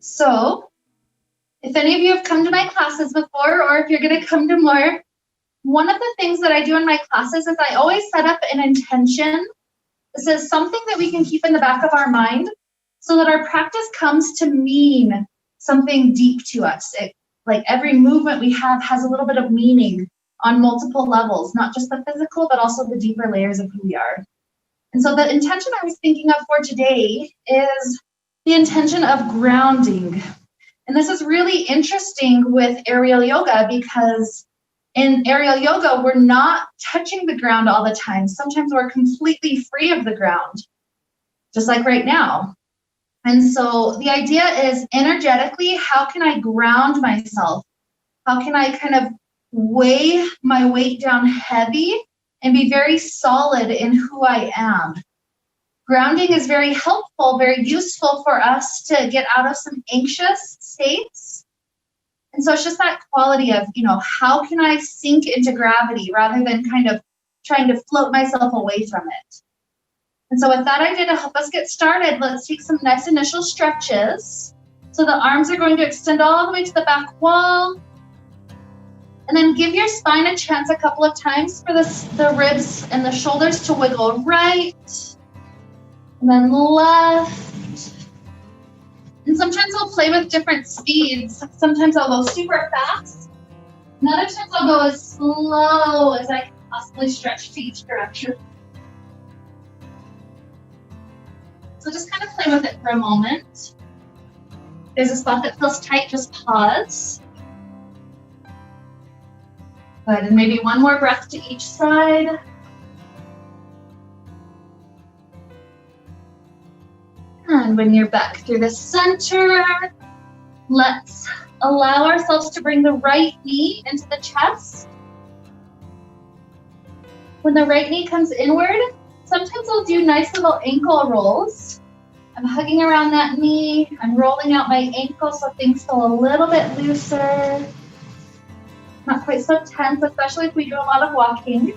So if any of you have come to my classes before, or if you're going to come to more, one of the things that I do in my classes is I always set up an intention. This is something that we can keep in the back of our mind so that our practice comes to mean something deep to us. Like every movement we have has a little bit of meaning on multiple levels, not just the physical, but also the deeper layers of who we are. And so the intention I was thinking of for today is the intention of grounding. And this is really interesting with aerial yoga because in aerial yoga, we're not touching the ground all the time. Sometimes we're completely free of the ground, just like right now. And so the idea is energetically, how can I ground myself? How can I kind of weigh my weight down heavy and be very solid in who I am? Grounding is very helpful, very useful for us to get out of some anxious states. And so it's just that quality of, how can I sink into gravity rather than kind of trying to float myself away from it? And so with that idea to help us get started, let's take some nice initial stretches. So the arms are going to extend all the way to the back wall. And then give your spine a chance a couple of times for the ribs and the shoulders to wiggle right. And then left. And sometimes I'll play with different speeds. Sometimes I'll go super fast. And other times I'll go as slow as I can possibly stretch to each direction. So just kind of play with it for a moment. If there's a spot that feels tight, just pause. Good, and maybe one more breath to each side. And when you're back through the center, let's allow ourselves to bring the right knee into the chest. When the right knee comes inward, sometimes I'll do nice little ankle rolls. I'm hugging around that knee. I'm rolling out my ankle so things feel a little bit looser. Not quite so tense, especially if we do a lot of walking.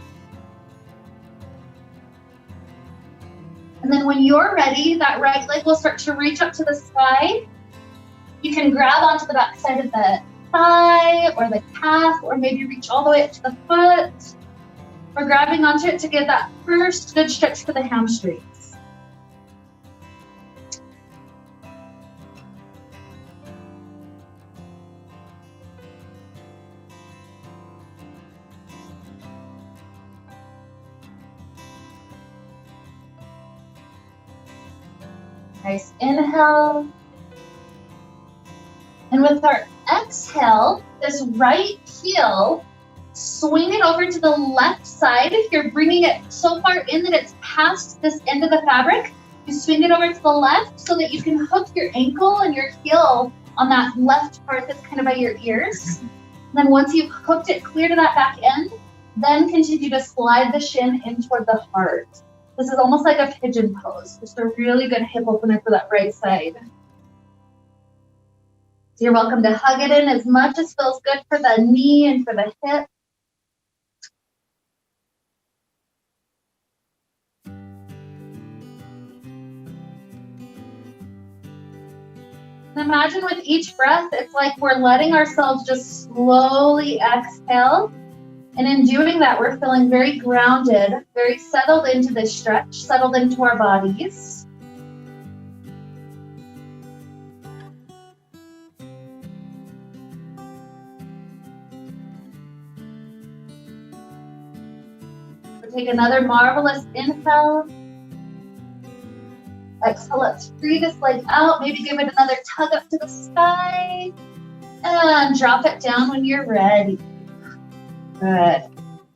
And then when you're ready, that right leg will start to reach up to the sky. You can grab onto the back side of the thigh or the calf, or maybe reach all the way up to the foot. Or grabbing onto it to get that first good stretch for the hamstrings. Nice inhale. And with our exhale, this right heel, swing it over to the left side. If you're bringing it so far in that it's past this end of the fabric, you swing it over to the left so that you can hook your ankle and your heel on that left part that's kind of by your ears. And then once you've hooked it clear to that back end, then continue to slide the shin in toward the heart. This is almost like a pigeon pose, just a really good hip opener for that right side. So you're welcome to hug it in as much as feels good for the knee and for the hip. Imagine with each breath, it's like we're letting ourselves just slowly exhale. And in doing that, we're feeling very grounded, very settled into this stretch, settled into our bodies. We'll take another marvelous inhale. Exhale, let's free this leg out. Maybe give it another tug up to the sky. And drop it down when you're ready. Good.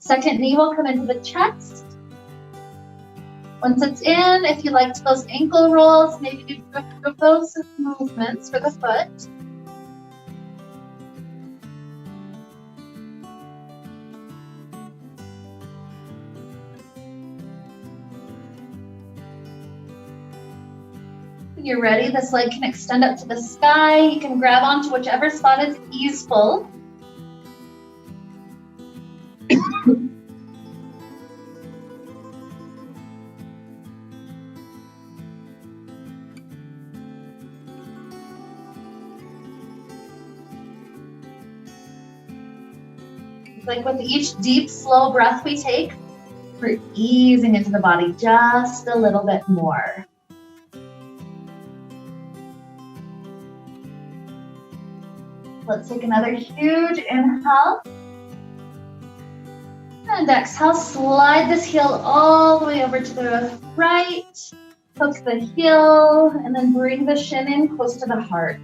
Second knee will come into the chest. Once it's in, if you liked those ankle rolls, maybe do those movements for the foot. When you're ready, this leg can extend up to the sky. You can grab onto whichever spot is easeful. Like with each deep, slow breath we take, we're easing into the body just a little bit more. Let's take another huge inhale. And exhale, slide this heel all the way over to the right. Hook the heel, and then bring the shin in close to the heart.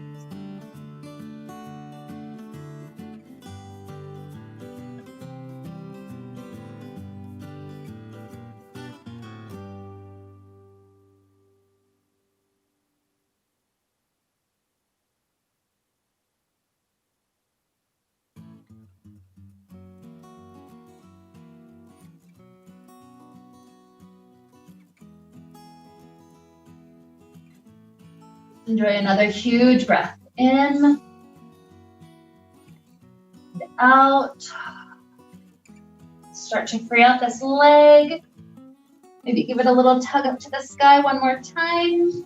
Enjoy another huge breath in, and out. Start to free out this leg. Maybe give it a little tug up to the sky one more time.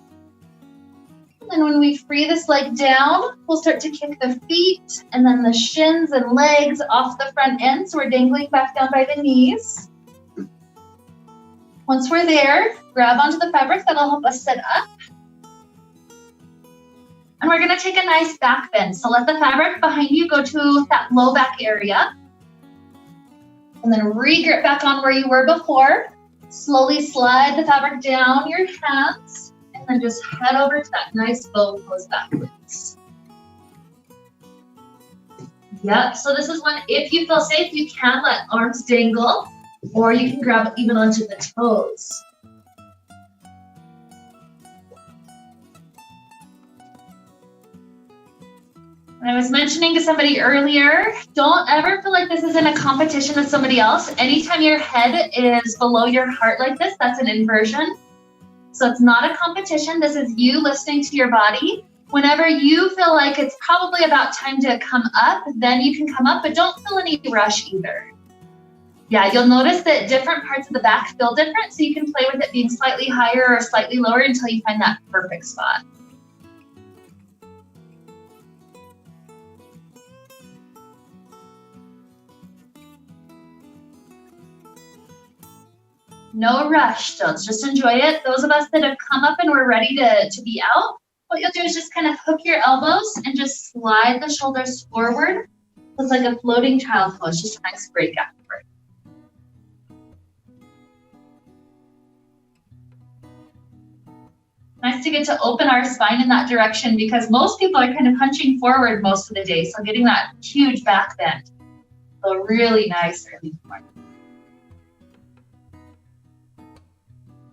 And then when we free this leg down, we'll start to kick the feet and then the shins and legs off the front end. So we're dangling back down by the knees. Once we're there, grab onto the fabric. That'll help us sit up. And we're gonna take a nice back bend. So let the fabric behind you go to that low back area. And then re-grip back on where you were before. Slowly slide the fabric down your hands. And then just head over to that nice bow pose backwards. Yep, so this is when, if you feel safe, you can let arms dangle. Or you can grab even onto the toes. I was mentioning to somebody earlier, don't ever feel like this is in a competition with somebody else. Anytime your head is below your heart like this, that's an inversion. So it's not a competition. This is you listening to your body. Whenever you feel like it's probably about time to come up, then you can come up, but don't feel any rush either. Yeah, you'll notice that different parts of the back feel different, so you can play with it being slightly higher or slightly lower until you find that perfect spot. No rush, so let's just enjoy it. Those of us that have come up and we're ready to be out, what you'll do is just kind of hook your elbows and just slide the shoulders forward. It's like a floating child pose, just a nice break afterward. Nice to get to open our spine in that direction because most people are kind of hunching forward most of the day, so getting that huge back bend. So really nice early morning.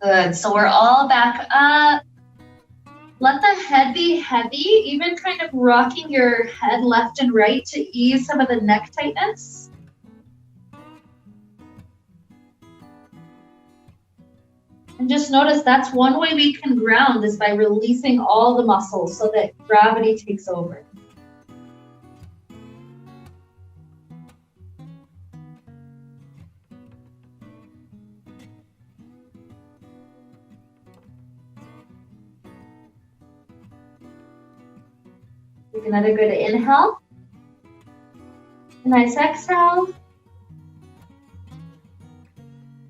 Good, so we're all back up. Let the head be heavy, even kind of rocking your head left and right to ease some of the neck tightness. And just notice that's one way we can ground is by releasing all the muscles so that gravity takes over. Take another good inhale. Nice exhale.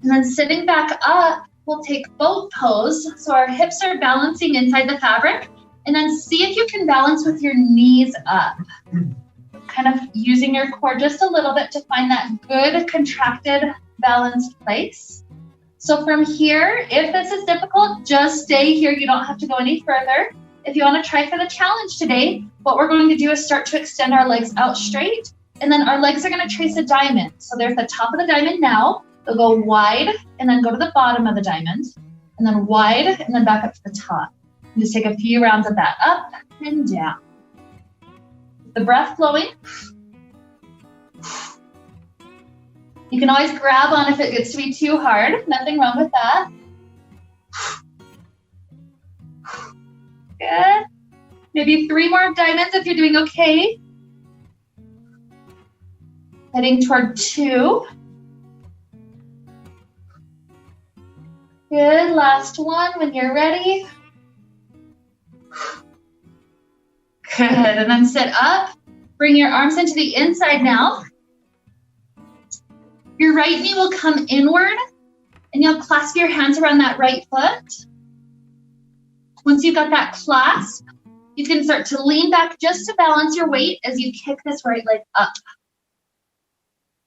And then sitting back up, we'll take boat pose. So our hips are balancing inside the fabric. And then see if you can balance with your knees up. Kind of using your core just a little bit to find that good contracted, balanced place. So from here, if this is difficult, just stay here. You don't have to go any further. If you want to try for the challenge today, what we're going to do is start to extend our legs out straight, and then our legs are going to trace a diamond. So they're at the top of the diamond now. They'll go wide, and then go to the bottom of the diamond, and then wide, and then back up to the top. And just take a few rounds of that up and down. The breath flowing. You can always grab on if it gets to be too hard. Nothing wrong with that. Good. Maybe 3 more diamonds if you're doing okay. Heading toward 2. Good, last one when you're ready. Good, and then sit up. Bring your arms into the inside now. Your right knee will come inward and you'll clasp your hands around that right foot. Once you've got that clasp, you can start to lean back just to balance your weight as you kick this right leg up.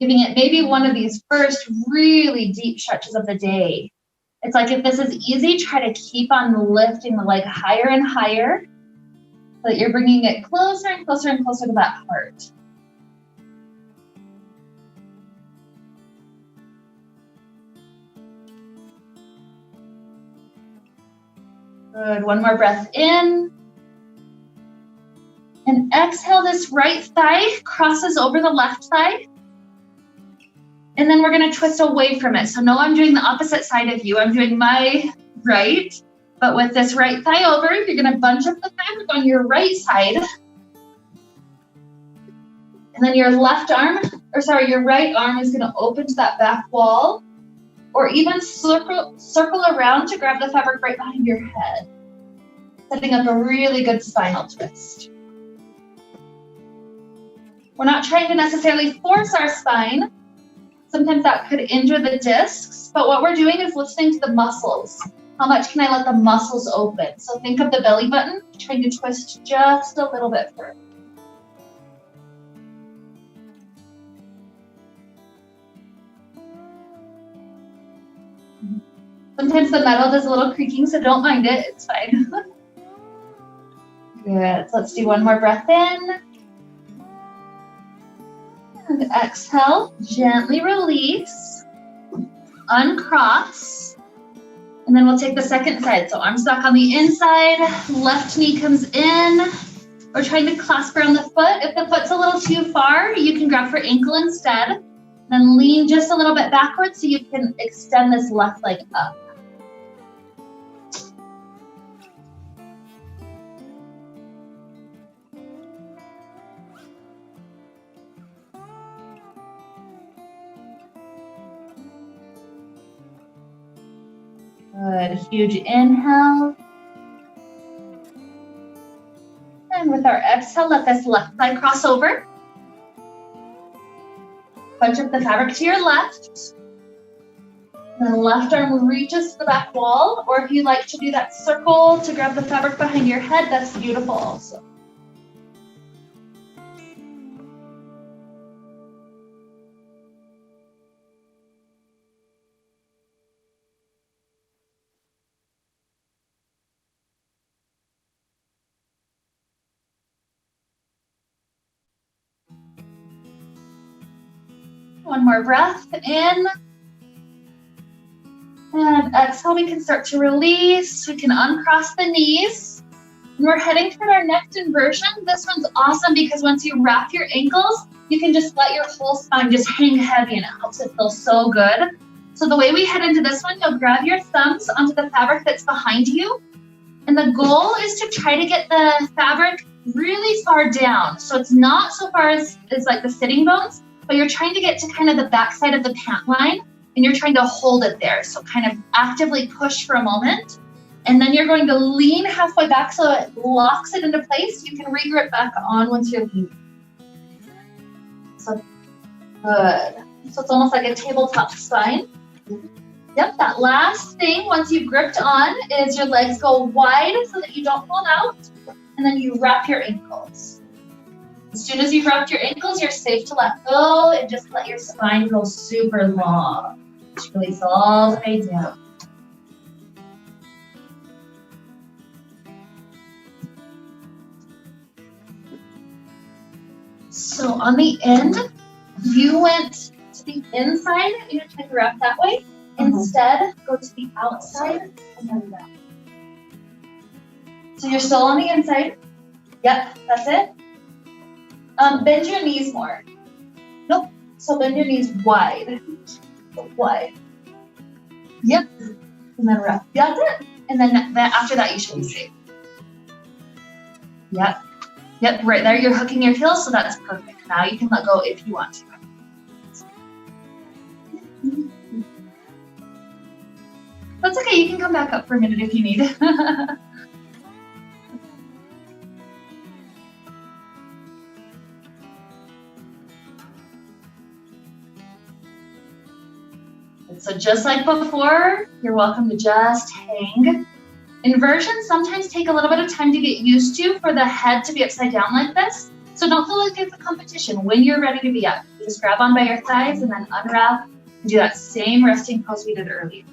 Giving it maybe one of these first really deep stretches of the day. It's like if this is easy, try to keep on lifting the leg higher and higher so that you're bringing it closer and closer and closer to that heart. Good, one more breath in. And exhale, this right thigh crosses over the left thigh. And then we're gonna twist away from it. So no, I'm doing the opposite side of you. I'm doing my right, but with this right thigh over, you're gonna bunch up the fabric on your right side. And then your left arm, your right arm is gonna open to that back wall, or even circle around to grab the fabric right behind your head. Setting up a really good spinal twist. We're not trying to necessarily force our spine. Sometimes that could injure the discs, but what we're doing is listening to the muscles. How much can I let the muscles open? So think of the belly button, trying to twist just a little bit further. Sometimes the metal does a little creaking, so don't mind it, it's fine. Good, so let's do one more breath in. And exhale, gently release, uncross, and then we'll take the second side. So arms back on the inside, left knee comes in. We're trying to clasp around the foot. If the foot's a little too far, you can grab for ankle instead. Then lean just a little bit backwards so you can extend this left leg up. Good, huge inhale. And with our exhale, let this left thigh cross over. Bunch up the fabric to your left. And then left arm reaches to the back wall, or if you like to do that circle to grab the fabric behind your head, that's beautiful also. One more breath in. And exhale, we can start to release. We can uncross the knees. And we're heading toward our next inversion. This one's awesome because once you wrap your ankles, you can just let your whole spine just hang heavy and it helps it feel so good. So the way we head into this one, you'll grab your thumbs onto the fabric that's behind you. And the goal is to try to get the fabric really far down. So it's not so far as like the sitting bones, but you're trying to get to kind of the back side of the pant line and you're trying to hold it there. So kind of actively push for a moment. And then you're going to lean halfway back so it locks it into place. You can re-grip back on once you're leaning. So good. So it's almost like a tabletop spine. Yep, that last thing, once you've gripped on, is your legs go wide so that you don't fall out. And then you wrap your ankles. As soon as you've wrapped your ankles, you're safe to let go and just let your spine go super long. Just release all the way down. So on the end, you went to the inside, you're going to try to wrap that way. Instead, go to the outside and then down. So you're still on the inside. Yep, that's it. Bend your knees more. Nope. So bend your knees wide. Wide. Yep. And then wrap. That's it. And then after that, you should be safe. Yep. Yep, right there. You're hooking your heels, so that's perfect. Now you can let go if you want to. That's okay. You can come back up for a minute if you need. So just like before, you're welcome to just hang. Inversions sometimes take a little bit of time to get used to for the head to be upside down like this. So don't feel like it's a competition. When you're ready to be up, you just grab on by your thighs and then unwrap and do that same resting pose we did earlier.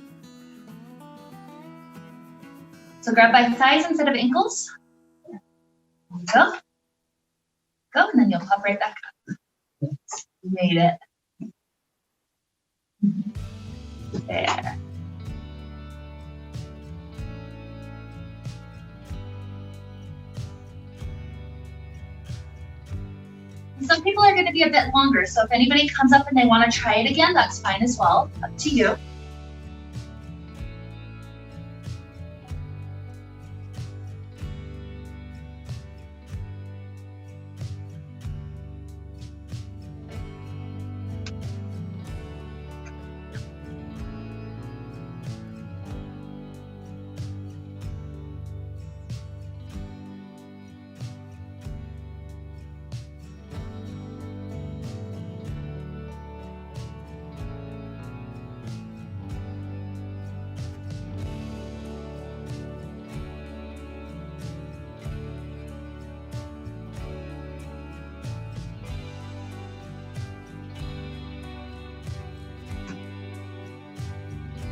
So grab by thighs instead of ankles. Go. Go, and then you'll pop right back up. You made it. There. Some people are going to be a bit longer, so if anybody comes up and they want to try it again, that's fine as well. Up to you.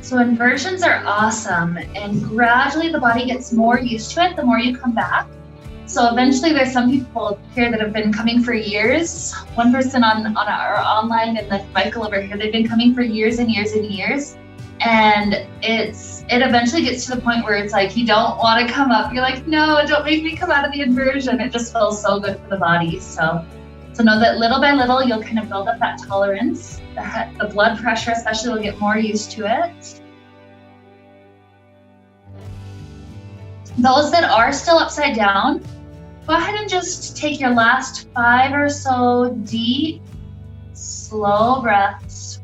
So inversions are awesome, and gradually the body gets more used to it the more you come back. So eventually there's some people here that have been coming for years. One person on our online, and then Michael over here, they've been coming for years and years and years. And it eventually gets to the point where it's like, you don't want to come up. You're like, no, don't make me come out of the inversion. It just feels so good for the body. So know that little by little, you'll kind of build up that tolerance. The blood pressure especially will get more used to it. Those that are still upside down, go ahead and just take your last 5 or so deep, slow breaths.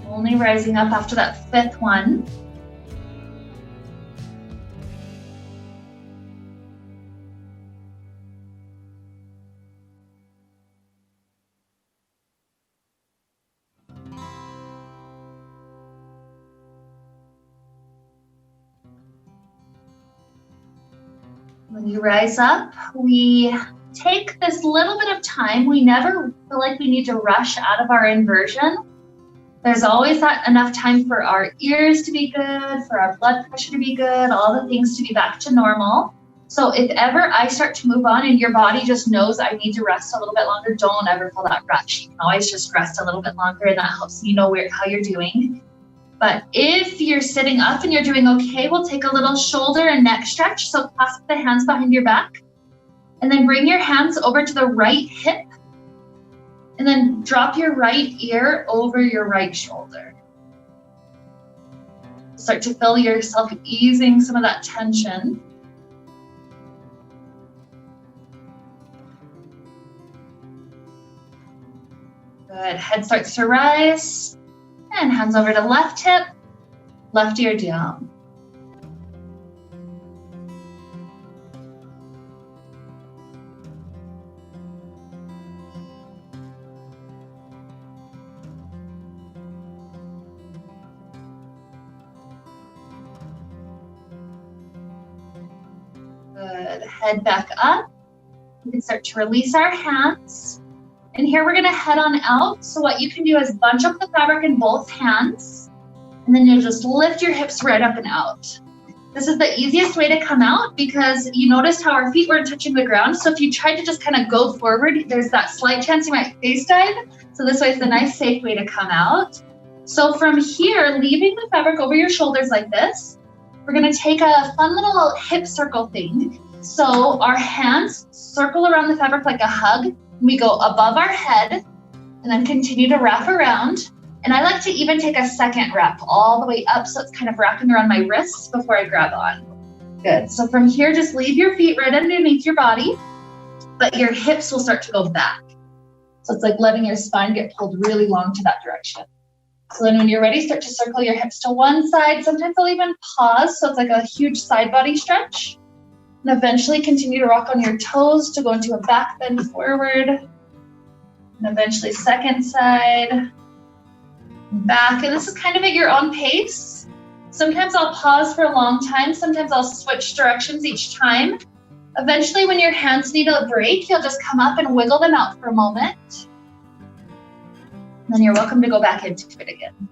Only rising up after that 5th one. When you rise up, we take this little bit of time. We never feel like we need to rush out of our inversion. There's always enough time for our ears to be good, for our blood pressure to be good, all the things to be back to normal. So if ever I start to move on and your body just knows I need to rest a little bit longer, don't ever feel that rush. You can always just rest a little bit longer, and that helps me know how you're doing. But if you're sitting up and you're doing okay, we'll take a little shoulder and neck stretch. So clasp the hands behind your back, and then bring your hands over to the right hip, and then drop your right ear over your right shoulder. Start to feel yourself easing some of that tension. Good. Head starts to rise. And hands over to left hip, left ear down. Good. Head back up. We can start to release our hands. And here we're gonna head on out. So what you can do is bunch up the fabric in both hands, and then you'll just lift your hips right up and out. This is the easiest way to come out because you noticed how our feet weren't touching the ground. So if you tried to just kind of go forward, there's that slight chance you might face dive. So this way is a nice, safe way to come out. So from here, leaving the fabric over your shoulders like this, we're gonna take a fun little hip circle thing. So our hands circle around the fabric like a hug. We go above our head and then continue to wrap around. And I like to even take a second wrap all the way up so it's kind of wrapping around my wrists before I grab on. Good. So from here, just leave your feet right underneath your body, but your hips will start to go back. So it's like letting your spine get pulled really long to that direction. So then when you're ready, start to circle your hips to one side. Sometimes I'll even pause, so it's like a huge side body stretch. And eventually continue to rock on your toes to go into a back bend forward. And eventually second side, back. And this is kind of at your own pace. Sometimes I'll pause for a long time. Sometimes I'll switch directions each time. Eventually, when your hands need a break, you'll just come up and wiggle them out for a moment. And then you're welcome to go back into it again.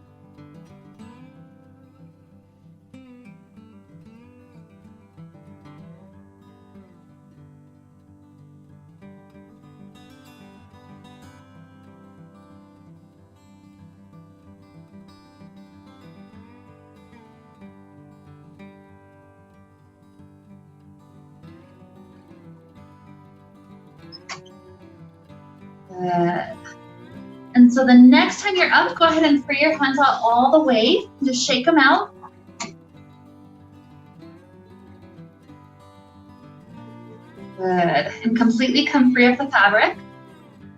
Good. And so the next time you're up, go ahead and free your hands out all the way. Just shake them out. Good. And completely come free of the fabric.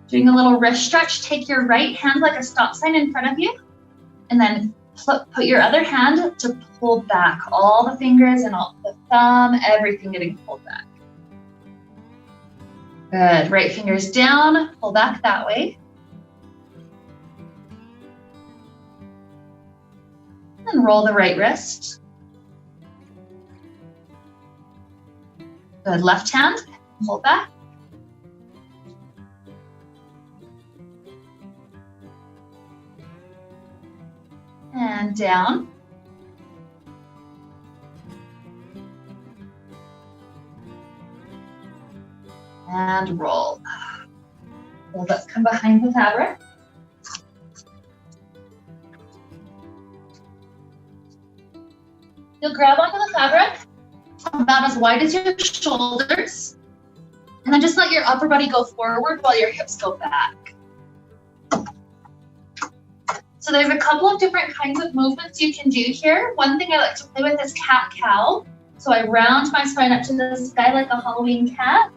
Doing a little wrist stretch. Take your right hand like a stop sign in front of you. And then put your other hand to pull back. All the fingers and all the thumb, everything getting pulled back. Good. Right fingers down, pull back that way. And roll the right wrist. Good. Left hand, pull back. And down. And roll. Hold up, come behind the fabric. You'll grab onto the fabric about as wide as your shoulders, and then just let your upper body go forward while your hips go back. So there's a couple of different kinds of movements you can do here. One thing I like to play with is cat-cow. So I round my spine up to the sky like a Halloween cat,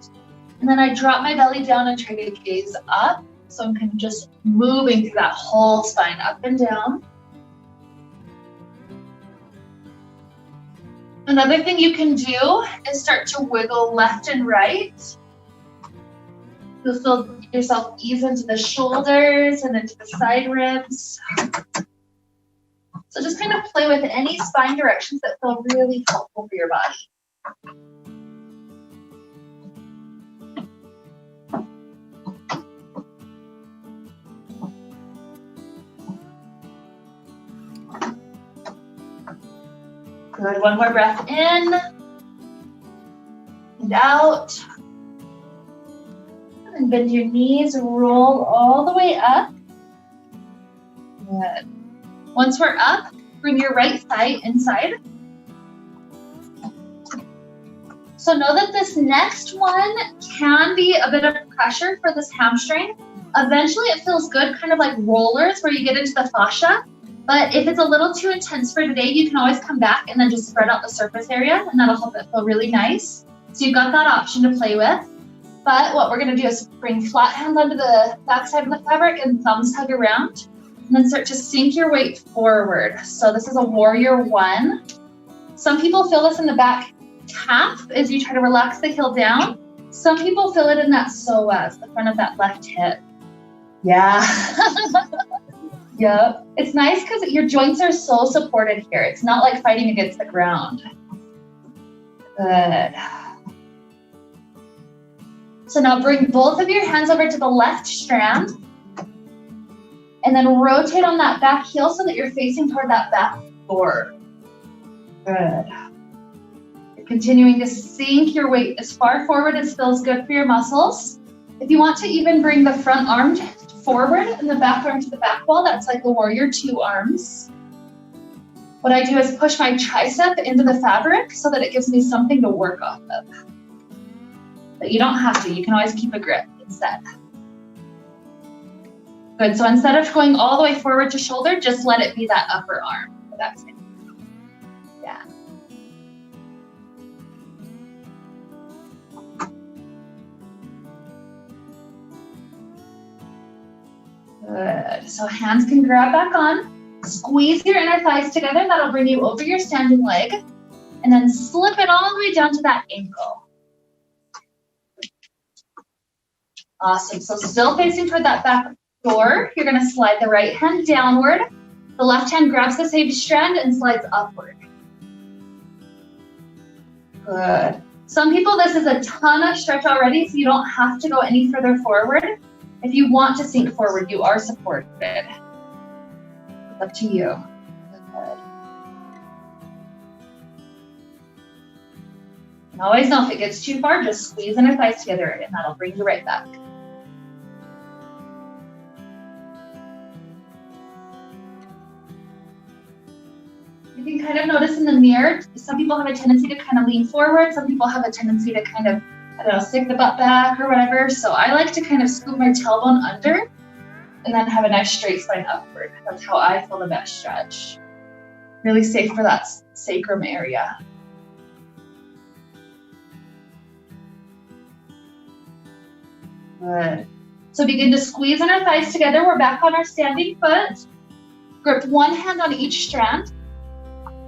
and then I drop my belly down and try to gaze up. So I'm kind of just moving through that whole spine up and down. Another thing you can do is start to wiggle left and right. You'll feel yourself ease into the shoulders and into the side ribs. So just kind of play with any spine directions that feel really helpful for your body. Good, one more breath in and out. And bend your knees, roll all the way up. Good. Once we're up, bring your right thigh inside. So know that this next one can be a bit of pressure for this hamstring. Eventually it feels good, kind of like rollers where you get into the fascia. But if it's a little too intense for today, you can always come back and then just spread out the surface area, and that'll help it feel really nice. So you've got that option to play with. But what we're gonna do is bring flat hands onto the back side of the fabric and thumbs hug around, and then start to sink your weight forward. So this is a warrior one. Some people feel this in the back calf as you try to relax the heel down. Some people feel it in that psoas, the front of that left hip. Yeah. Yep. It's nice because your joints are so supported here. It's not like fighting against the ground. Good. So now bring both of your hands over to the left strand and then rotate on that back heel so that you're facing toward that back board. Good. You're continuing to sink your weight as far forward as feels good for your muscles. If you want to even bring the front arm forward and the back arm to the back wall, that's like the warrior two arms. What I do is push my tricep into the fabric so that it gives me something to work off of. But you don't have to, you can always keep a grip instead. Good, so instead of going all the way forward to shoulder, just let it be that upper arm. That's it. Yeah. Good. So hands can grab back on. Squeeze your inner thighs together. That'll bring you over your standing leg. And then slip it all the way down to that ankle. Awesome. So still facing toward that back door. You're going to slide the right hand downward. The left hand grabs the same strand and slides upward. Good. Some people, this is a ton of stretch already, so you don't have to go any further forward. If you want to sink forward, you are supported. It's up to you. Good. And always know if it gets too far, just squeeze inner thighs together and that'll bring you right back. You can kind of notice in the mirror, some people have a tendency to kind of lean forward. Some people have a tendency to kind of, I don't know, stick the butt back or whatever. So I like to kind of scoop my tailbone under and then have a nice straight spine upward. That's how I feel the best stretch. Really safe for that sacrum area. Good. So begin to squeeze inner thighs together. We're back on our standing foot. Grip one hand on each strand.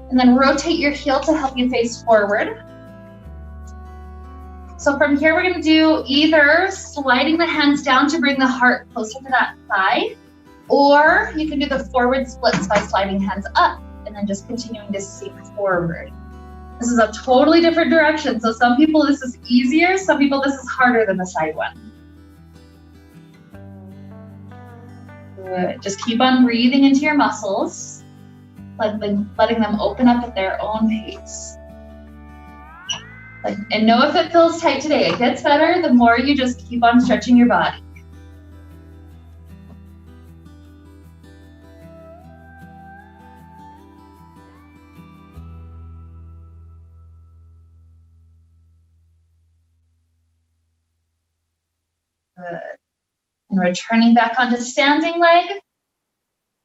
And then rotate your heel to help you face forward. So from here, we're gonna do either sliding the hands down to bring the heart closer to that thigh, or you can do the forward splits by sliding hands up and then just continuing to sink forward. This is a totally different direction. So some people, this is easier. Some people, this is harder than the side one. Good. Just keep on breathing into your muscles. Letting them open up at their own pace. And know if it feels tight today. It gets better the more you just keep on stretching your body. Good. And returning back onto standing leg.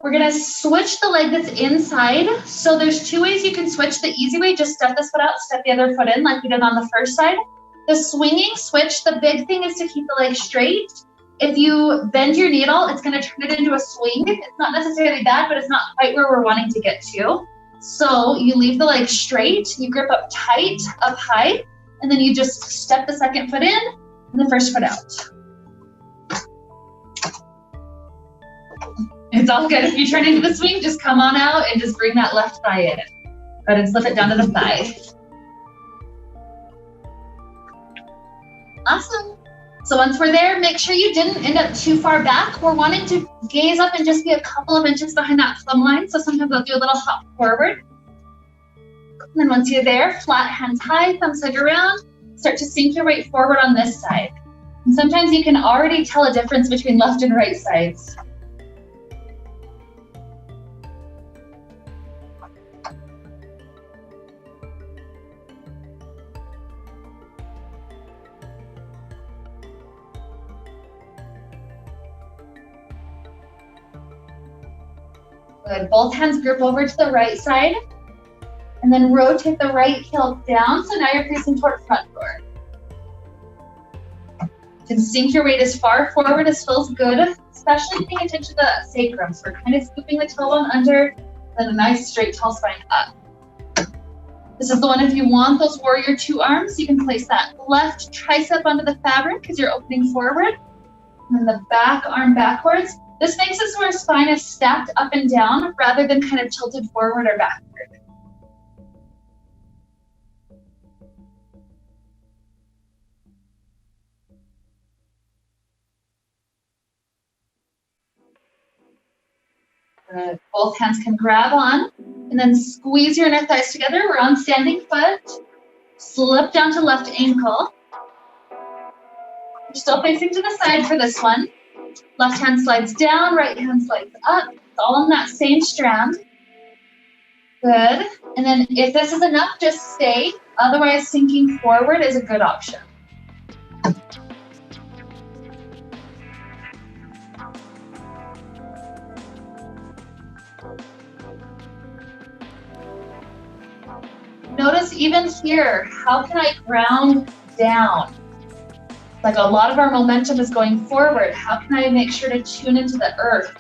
We're gonna switch the leg that's inside. So there's two ways you can switch. The easy way, just step this foot out, step the other foot in like we did on the first side. The swinging switch, the big thing is to keep the leg straight. If you bend your knee at all, it's gonna turn it into a swing. It's not necessarily bad, but it's not quite where we're wanting to get to. So you leave the leg straight, you grip up tight, up high, and then you just step the second foot in and the first foot out. It's all good. If you turn into the swing, just come on out and just bring that left thigh in. Go ahead and slip it down to the thigh. Awesome. So once we're there, make sure you didn't end up too far back. We're wanting to gaze up and just be a couple of inches behind that thumb line. So sometimes I'll do a little hop forward. And then once you're there, flat hands high, thumbs hug around, start to sink your weight forward on this side. And sometimes you can already tell a difference between left and right sides. Good. Both hands grip over to the right side and then rotate the right heel down. So now you're facing toward front door. You can sink your weight as far forward as feels good, especially paying attention to that sacrum. So we're kind of scooping the tailbone under, then a nice straight tall spine up. This is the one if you want those warrior two arms, you can place that left tricep onto the fabric as you're opening forward, and then the back arm backwards. This makes it so our spine is stacked up and down rather than kind of tilted forward or backward. Good. Both hands can grab on and then squeeze your inner thighs together. We're on standing foot. Slip down to left ankle. You're still facing to the side for this one. Left hand slides down, right hand slides up. It's all on that same strand. Good. And then if this is enough, just stay. Otherwise, sinking forward is a good option. Notice even here, how can I ground down? Like a lot of our momentum is going forward. How can I make sure to tune into the earth?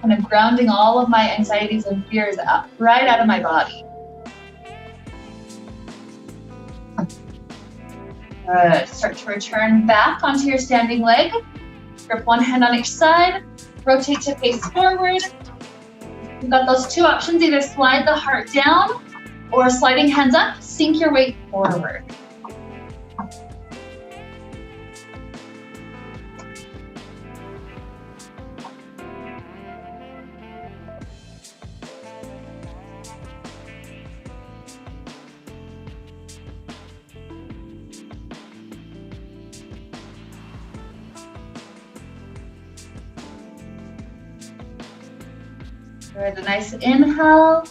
Kind of grounding all of my anxieties and fears up, right out of my body. Good. Start to return back onto your standing leg. Grip one hand on each side. Rotate to face forward. You've got those two options. Either slide the heart down or sliding hands up, sink your weight forward. Good, a nice inhale.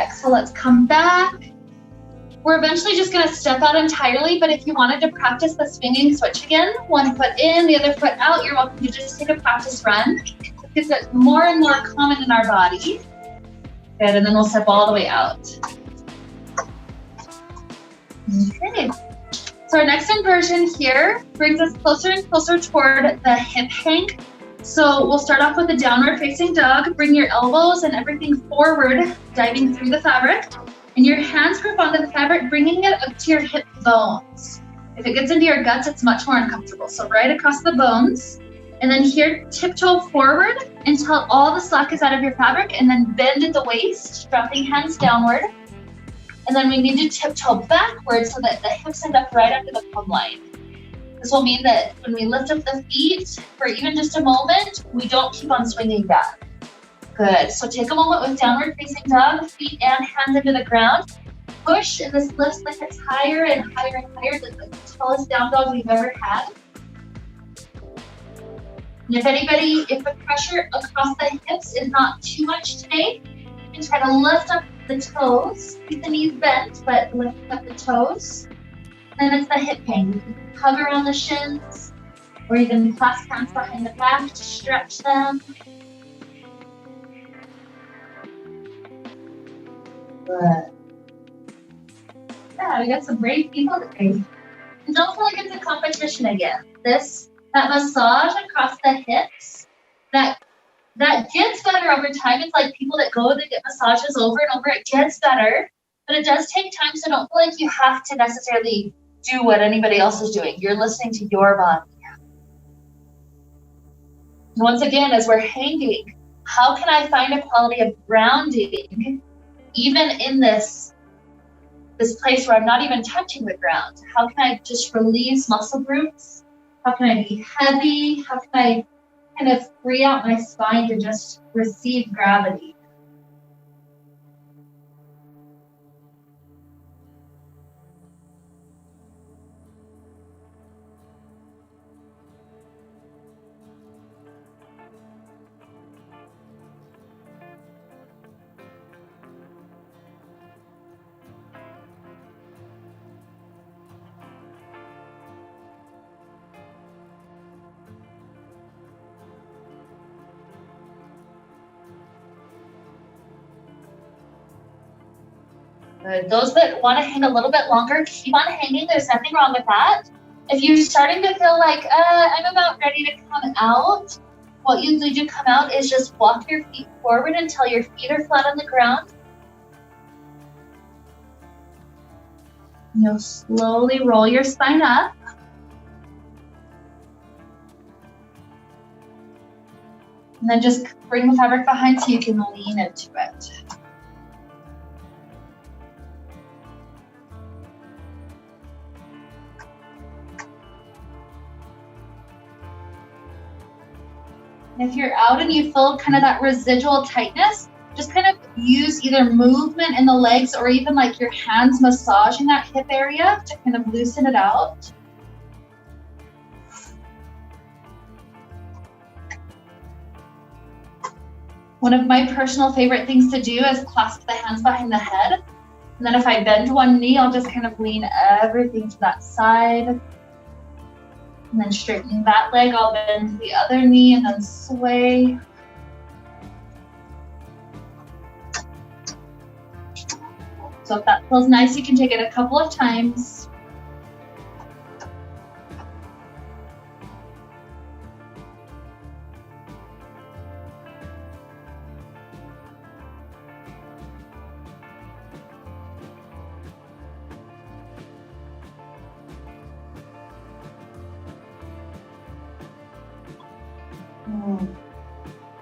Exhale, let's come back. We're eventually just gonna step out entirely, but if you wanted to practice the swinging switch again, one foot in, the other foot out, you're welcome to just take a practice run. It gets it more and more common in our body. Good, and then we'll step all the way out. Okay. So our next inversion here brings us closer and closer toward the hip hang. So we'll start off with a downward facing dog. Bring your elbows and everything forward, diving through the fabric. And your hands grip onto the fabric, bringing it up to your hip bones. If it gets into your guts, it's much more uncomfortable. So right across the bones. And then here, tiptoe forward until all the slack is out of your fabric, and then bend at the waist, dropping hands downward. And then we need to tiptoe backwards so that the hips end up right under the plumb line. This will mean that when we lift up the feet for even just a moment, we don't keep on swinging back. Good, so take a moment with downward facing dog, feet and hands into the ground. Push, and this lifts the hips higher and higher and higher. That's the tallest down dog we've ever had. And if the pressure across the hips is not too much today, you can try to lift up the toes. Keep the knees bent, but lift up the toes. Then it's the hip hang. You can hug around the shins, or you can clasp hands behind the back to stretch them. Good. Yeah, we got some brave people today. And don't feel like it's a competition again. That massage across the hips, that gets better over time. It's like people that get massages over and over. It gets better, but it does take time. So don't feel like you have to necessarily do what anybody else is doing. You're listening to your body. And once again, as we're hanging, how can I find a quality of grounding even in this place where I'm not even touching the ground? How can I just release muscle groups? How can I be heavy? How can I kind of free out my spine to just receive gravity? Good. Those that want to hang a little bit longer, keep on hanging. There's nothing wrong with that. If you're starting to feel like, I'm about ready to come out, what you need to come out is just walk your feet forward until your feet are flat on the ground. You'll slowly roll your spine up. And then just bring the fabric behind so you can lean into it. And if you're out and you feel kind of that residual tightness, just kind of use either movement in the legs or even like your hands massaging that hip area to kind of loosen it out. One of my personal favorite things to do is clasp the hands behind the head. And then if I bend one knee, I'll just kind of lean everything to that side. And then straighten that leg, I'll bend the other knee and then sway. So if that feels nice, you can take it a couple of times.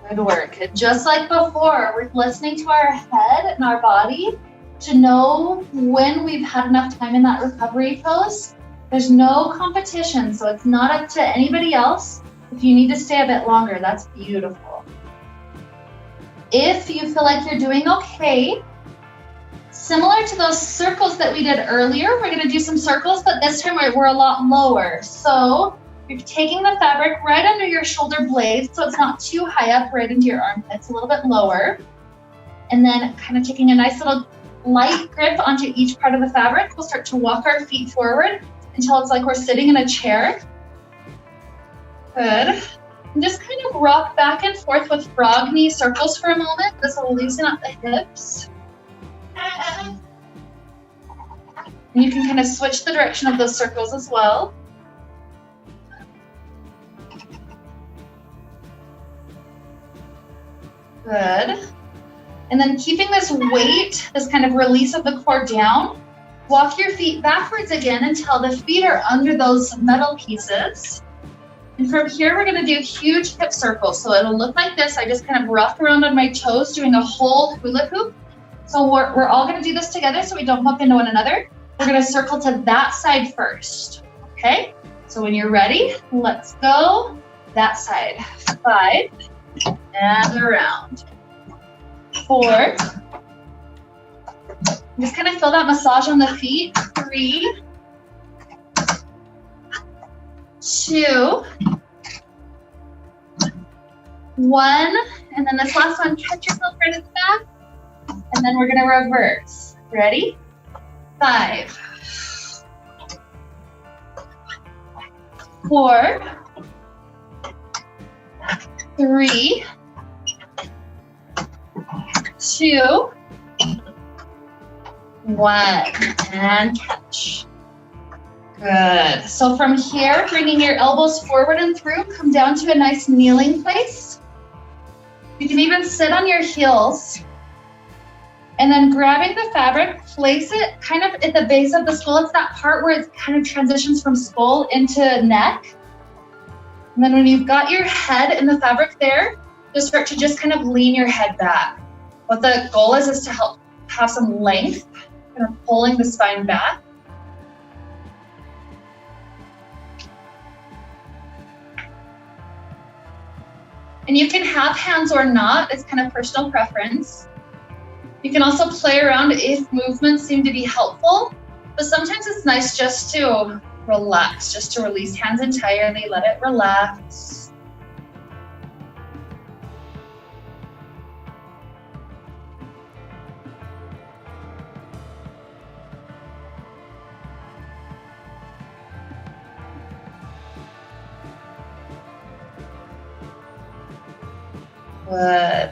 Good work. Just like before, we're listening to our head and our body to know when we've had enough time in that recovery pose. There's no competition, so it's not up to anybody else. If you need to stay a bit longer, that's beautiful. If you feel like you're doing okay, similar to those circles that we did earlier, we're gonna do some circles, but this time we're a lot lower. So you're taking the fabric right under your shoulder blades, so it's not too high up right into your armpits, a little bit lower. And then kind of taking a nice little light grip onto each part of the fabric. We'll start to walk our feet forward until it's like we're sitting in a chair. Good. And just kind of rock back and forth with frog knee circles for a moment. This will loosen up the hips. And you can kind of switch the direction of those circles as well. Good. And then keeping this weight, this kind of release of the core down, walk your feet backwards again until the feet are under those metal pieces. And from here, we're gonna do huge hip circles. So it'll look like this. I just kind of rough around on my toes, doing a whole hula hoop. So we're all gonna do this together so we don't bump into one another. We're gonna circle to that side first, okay? So when you're ready, let's go that side. 5, and around. 4. Just kind of feel that massage on the feet. 3, 2, 1, and then this last one, catch yourself right at the back, and then we're gonna reverse. Ready? 5, 4, 3, 2, 1, and catch. Good. So from here, bringing your elbows forward and through, come down to a nice kneeling place. You can even sit on your heels. And then grabbing the fabric, place it kind of at the base of the skull. It's that part where it kind of transitions from skull into neck. And then when you've got your head in the fabric there, you'll start to just kind of lean your head back. What the goal is to help have some length, kind of pulling the spine back. And you can have hands or not, it's kind of personal preference. You can also play around if movements seem to be helpful, but sometimes it's nice just to relax, just to release hands entirely, let it relax. Good.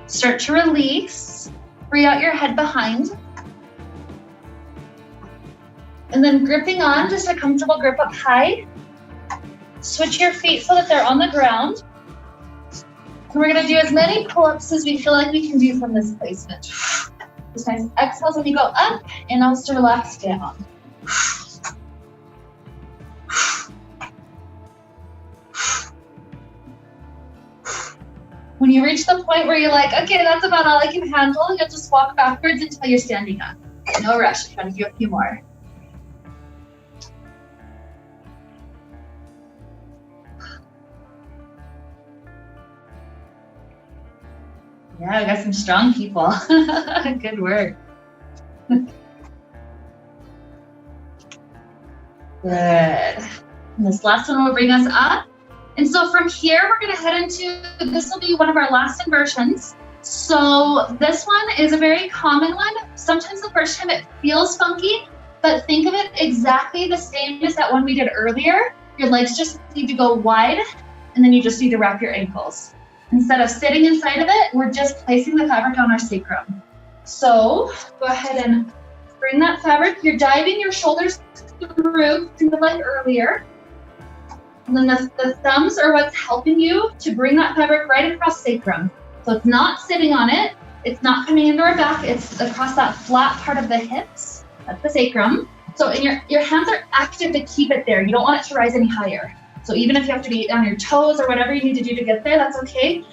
Start to release. Free out your head behind. And then gripping on, just a comfortable grip up high. Switch your feet so that they're on the ground. And we're gonna do as many pull-ups as we feel like we can do from this placement. Just nice exhales when you go up and also relax down. When you reach the point where you're like, okay, that's about all I can handle, you'll just walk backwards until you're standing up. No rush, try to do a few more. Yeah, we got some strong people. Good work. Good. And this last one will bring us up. And so from here, we're gonna head into, this will be one of our last inversions. So this one is a very common one. Sometimes the first time it feels funky, but think of it exactly the same as that one we did earlier. Your legs just need to go wide, and then you just need to wrap your ankles. Instead of sitting inside of it, we're just placing the fabric on our sacrum. So go ahead and bring that fabric. You're diving your shoulders through, kind of like earlier. And then the thumbs are what's helping you to bring that fabric right across sacrum. So it's not sitting on it, it's not coming into our back, it's across that flat part of the hips, that's the sacrum. So and your hands are active to keep it there. You don't want it to rise any higher. So even if you have to be on your toes or whatever you need to do to get there, that's okay.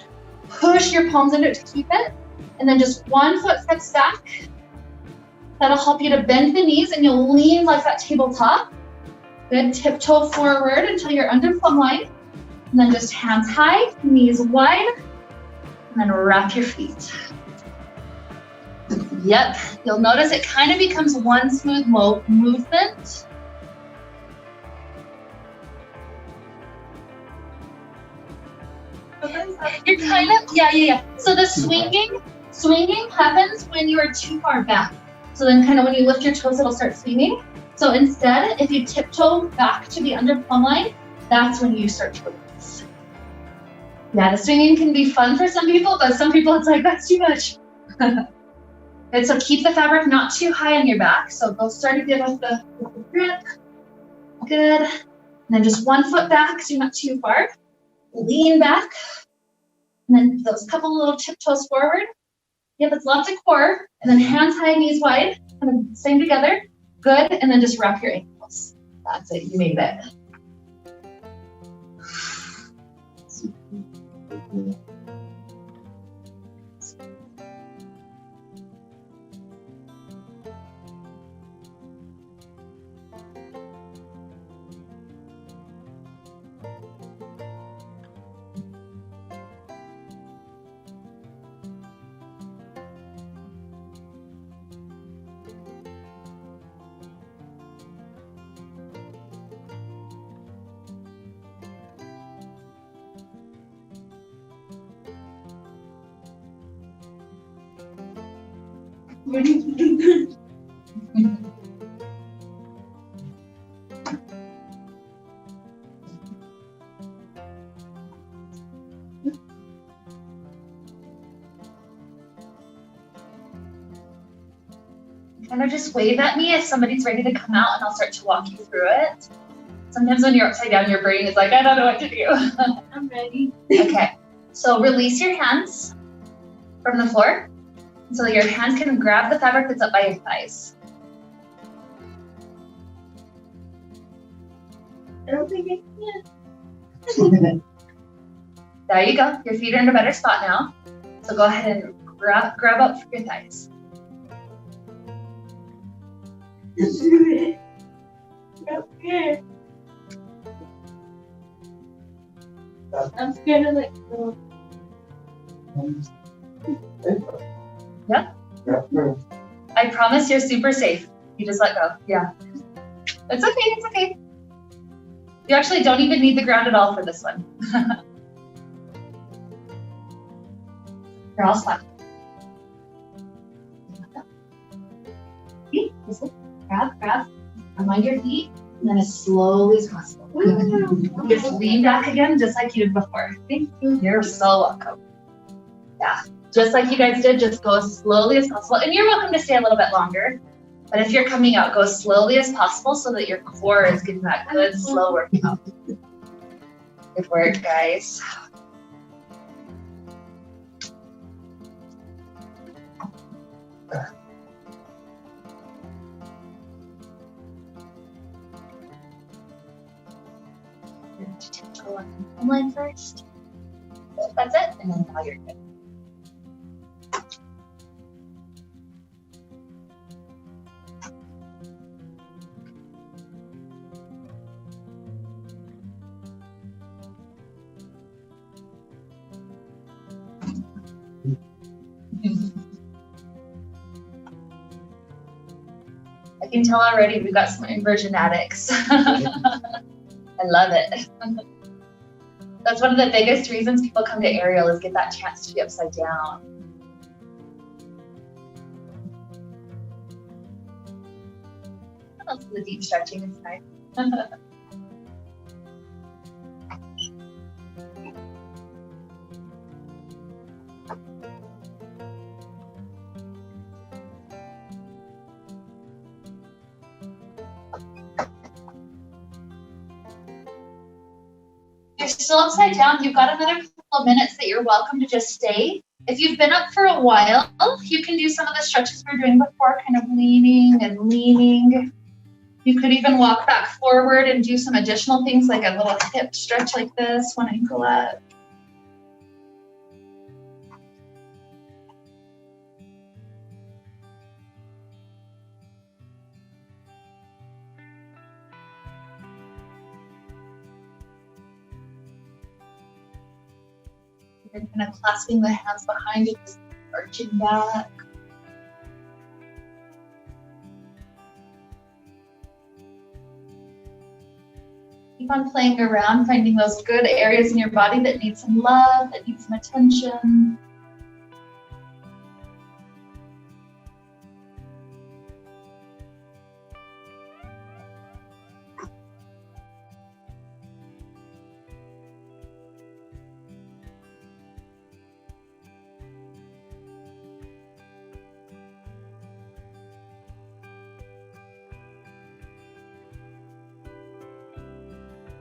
Push your palms into it to keep it. And then just 1 foot steps back. That'll help you to bend the knees and you'll lean like that tabletop. Good, tiptoe forward until you're under plumb line. And then just hands high, knees wide, and then wrap your feet. Yep, you'll notice it kind of becomes one smooth movement. You're kind of, yeah. So the swinging happens when you are too far back. So then kind of when you lift your toes, it'll start swinging. So instead, if you tiptoe back to be under plumb line, that's when you start to release. Yeah, the swinging can be fun for some people, but some people it's like, that's too much. And so keep the fabric not too high on your back. So go start to give us the grip. Good. And then just 1 foot back, so you're not too far. Lean back. And then those couple little tiptoes forward. Yep, it's lots of core. And then hands high, knees wide. And then same together. Good. And then just wrap your ankles. That's it. You made it. Kind of just wave at me if somebody's ready to come out and I'll start to walk you through it. Sometimes when you're upside down, your brain is like, I don't know what to do. I'm ready. Okay, so release your hands from the floor. So your hands can grab the fabric that's up by your thighs. I don't think I can. There you go. Your feet are in a better spot now. So go ahead and grab up for your thighs. Okay. I'm scared to let go. Yeah? I promise you're super safe. You just let go. Yeah. It's okay, it's okay. You actually don't even need the ground at all for this one. You're all flat. Grab. Mind your feet, and then as slowly as possible. Just lean back again, just like you did before. Thank you. You're so welcome. Yeah, just like you guys did, just go as slowly as possible. And you're welcome to stay a little bit longer. But if you're coming out, go as slowly as possible so that your core is getting that good, slow workout. Good work, guys. Go on the line first. That's it, and then now you're good. I can tell already we've got some inversion addicts. I love it. That's one of the biggest reasons people come to aerial is get that chance to be upside down. Also the deep stretching is nice. You're still upside down. You've got another couple of minutes that you're welcome to just stay. If you've been up for a while, you can do some of the stretches we were doing before, kind of leaning and leaning. You could even walk back forward and do some additional things like a little hip stretch like this, one ankle up. You're kind of clasping the hands behind you, just arching back. Keep on playing around, finding those good areas in your body that need some love, that need some attention.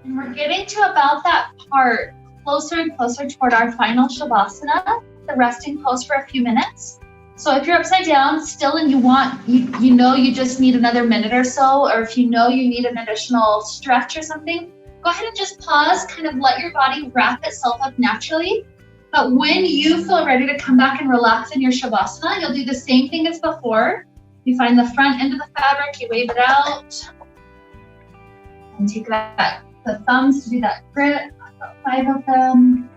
And we're getting to about that part, closer and closer toward our final Shavasana, the resting pose for a few minutes. So if you're upside down still and you know you just need another minute or so, or if you know you need an additional stretch or something, go ahead and just pause, kind of let your body wrap itself up naturally. But when you feel ready to come back and relax in your Shavasana, you'll do the same thing as before. You find the front end of the fabric, you wave it out, and take the thumbs to do that grip, about 5 of them.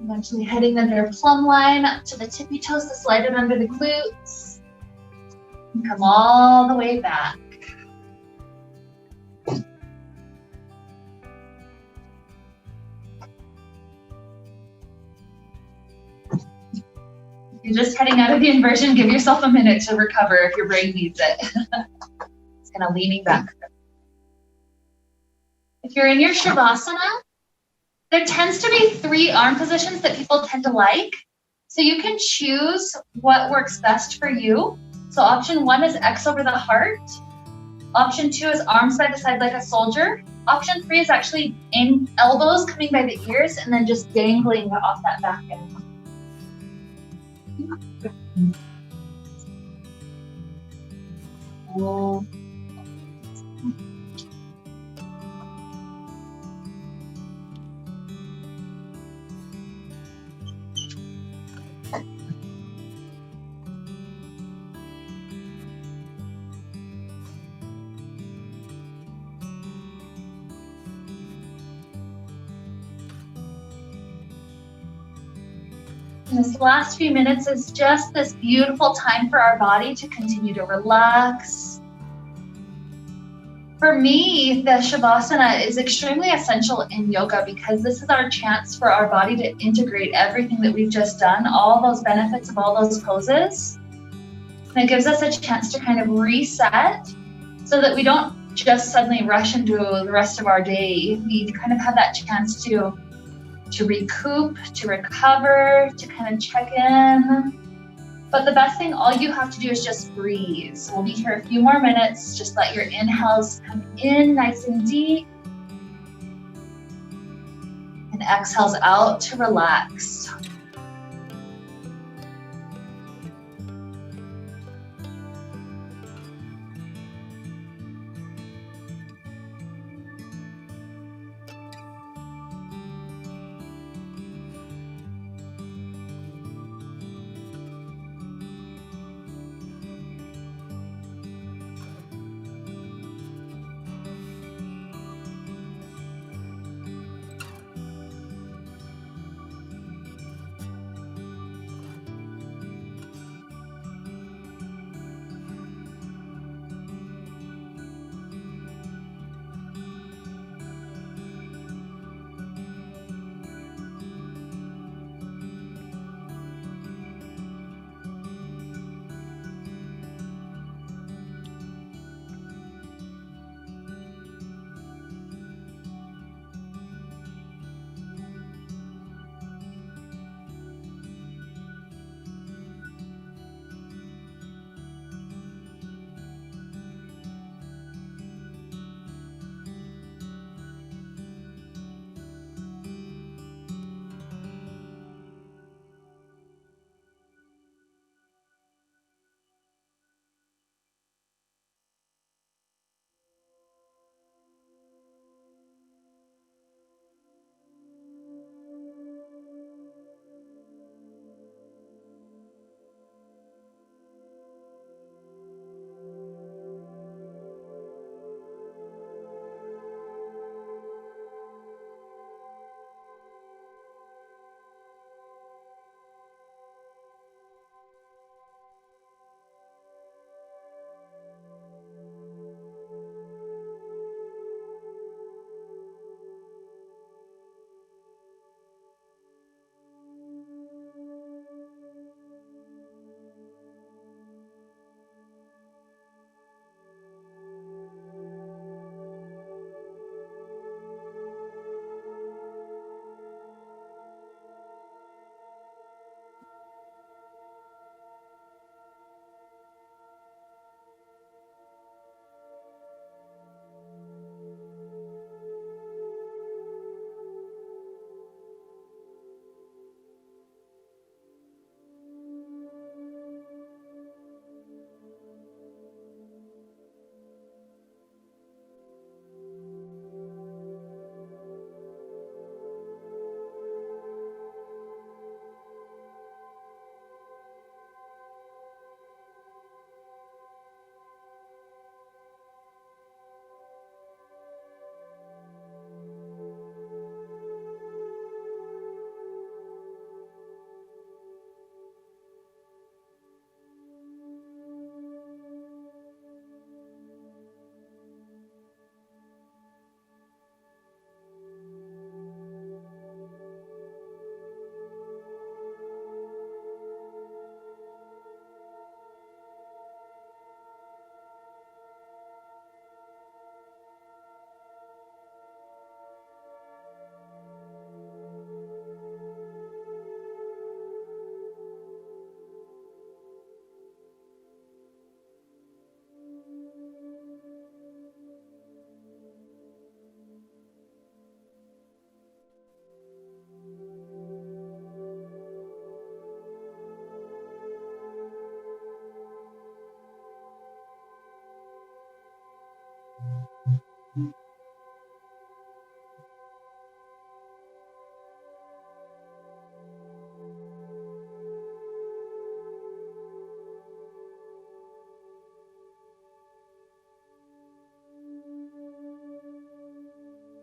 Eventually heading under a plumb line up to the tippy toes to slide it under the glutes. And come all the way back. You're just heading out of the inversion. Give yourself a minute to recover if your brain needs it. It's kind of leaning back. If you're in your Shavasana, there tends to be 3 arm positions that people tend to like. So you can choose what works best for you. So option 1 is X over the heart. Option 2 is arms by the side like a soldier. Option 3 is actually in elbows coming by the ears and then just dangling off that back end. Oh. And this last few minutes is just this beautiful time for our body to continue to relax. For me, the Shavasana is extremely essential in yoga because this is our chance for our body to integrate everything that we've just done, all those benefits of all those poses. And it gives us a chance to kind of reset so that we don't just suddenly rush into the rest of our day. We kind of have that chance to recoup, to recover, to kind of check in. But the best thing, all you have to do is just breathe. So we'll be here a few more minutes. Just let your inhales come in nice and deep. And exhales out to relax.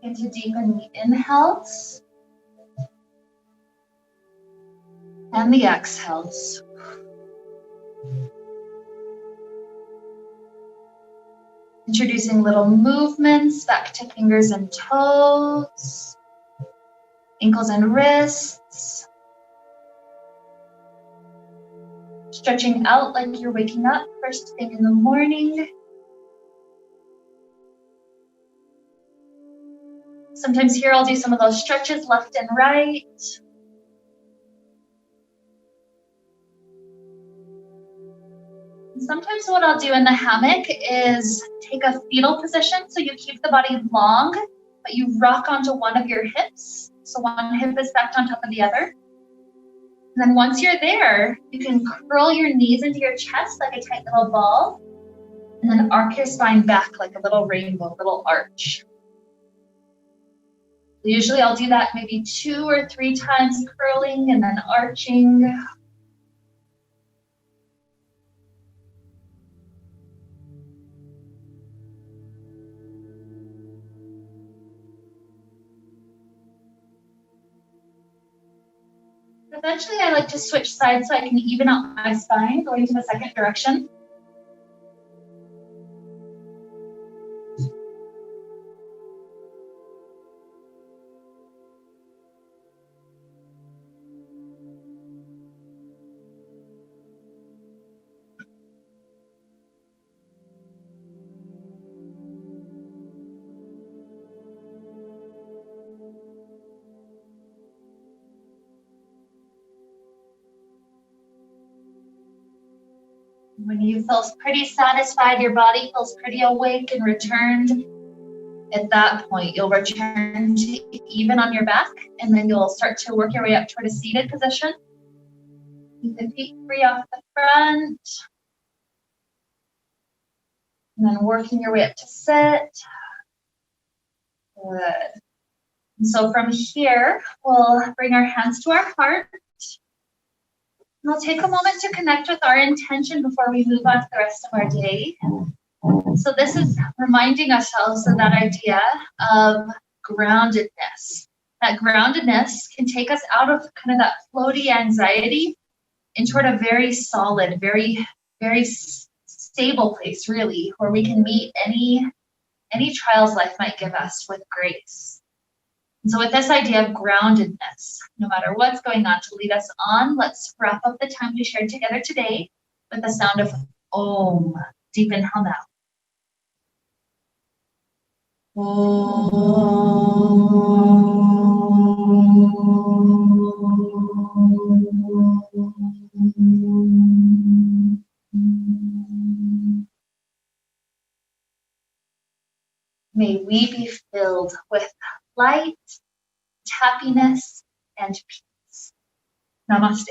Begin to deepen the inhales and the exhales. Introducing little movements back to fingers and toes, ankles and wrists. Stretching out like you're waking up first thing in the morning. Sometimes here I'll do some of those stretches left and right. And sometimes what I'll do in the hammock is take a fetal position, so you keep the body long, but you rock onto one of your hips. So one hip is stacked on top of the other. And then once you're there, you can curl your knees into your chest like a tight little ball, and then arc your spine back like a little rainbow, little arch. Usually I'll do that maybe 2 or 3 times, curling and then arching. Eventually I like to switch sides so I can even out my spine, going to the second direction. When you feel pretty satisfied, your body feels pretty awake and returned, at that point, you'll return to even on your back, and then you'll start to work your way up toward a seated position. Keep the feet free off the front. And then working your way up to sit. Good. And so from here, we'll bring our hands to our heart. And we'll take a moment to connect with our intention before we move on to the rest of our day. So this is reminding ourselves of that idea of groundedness. That groundedness can take us out of kind of that floaty anxiety and toward a very solid, very, very stable place, really, where we can meet any trials life might give us with grace. And so with this idea of groundedness, no matter what's going on, to lead us on, let's wrap up the time we shared together today with the sound of Om. Deep inhale now. May we be filled with light, happiness, and peace. Namaste.